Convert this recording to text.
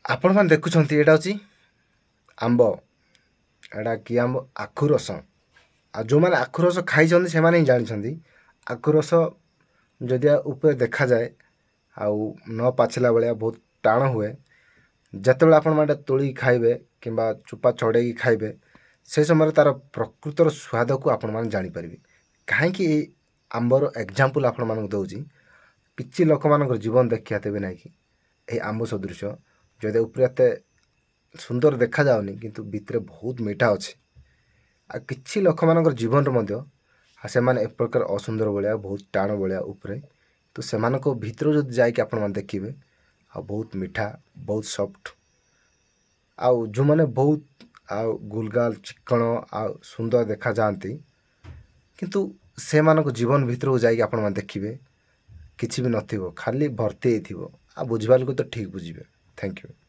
ଆପଣମାନେ ଦେଖୁଛନ୍ତି ଏଇଟା ହେଉଛି ଆମ୍ବ। ଏଇଟା କି ଆମ୍ବ? ଆଖୁ ରସ। ଆଉ ଯେଉଁମାନେ ଆଖୁ ରସ ଖାଇଛନ୍ତି ସେମାନେ ହିଁ ଜାଣିଛନ୍ତି। ଆଖୁ ରସ ଯଦି ଉପରେ ଦେଖାଯାଏ ଆଉ ନ ପାଚିଲା ଭଳିଆ ବହୁତ ଟାଣ ହୁଏ, ଯେତେବେଳେ ଆପଣମାନେ ତୋଳିକି ଖାଇବେ କିମ୍ବା ଚୋପା ଛଡ଼େଇକି ଖାଇବେ, ସେ ସମୟରେ ତା'ର ପ୍ରକୃତର ସ୍ୱାଦକୁ ଆପଣମାନେ ଜାଣିପାରିବେ। କାହିଁକି ଏଇ ଆମ୍ବର ଏକ୍ଜାମ୍ପଲ୍ ଆପଣମାନଙ୍କୁ ଦେଉଛି, କିଛି ଲୋକମାନଙ୍କର ଜୀବନ ଦେଖିବା ତେବେ ନାହିଁ କି ଏହି ଆମ୍ବ ସଦୃଶ ଯଦି ଉପରେ ଏତେ ସୁନ୍ଦର ଦେଖାଯାଉନି କିନ୍ତୁ ଭିତରେ ବହୁତ ମିଠା ଅଛି। ଆଉ କିଛି ଲୋକମାନଙ୍କର ଜୀବନରେ ମଧ୍ୟ ସେମାନେ ଏପ୍ରକାର ଅସୁନ୍ଦର ଭଳିଆ ବହୁତ ଟାଣ ଭଳିଆ ଉପରେ, ତ ସେମାନଙ୍କ ଭିତରୁ ଯଦି ଯାଇକି ଆପଣମାନେ ଦେଖିବେ ଆଉ ବହୁତ ମିଠା, ବହୁତ ସଫ୍ଟ, ଆଉ ଯେଉଁମାନେ ବହୁତ ଆଉ ଗୁଲଗାଲ ଚିକ୍କଣ ଆଉ ସୁନ୍ଦର ଦେଖାଯାଆନ୍ତି, କିନ୍ତୁ ସେମାନଙ୍କ ଜୀବନ ଭିତରକୁ ଯାଇକି ଆପଣମାନେ ଦେଖିବେ କିଛି ବି ନଥିବ, ଖାଲି ଭର୍ତ୍ତି ହେଇଥିବ। ଆଉ ବୁଝିପାରିଲେ ତ ଠିକ୍ ବୁଝିବେ। Thank you.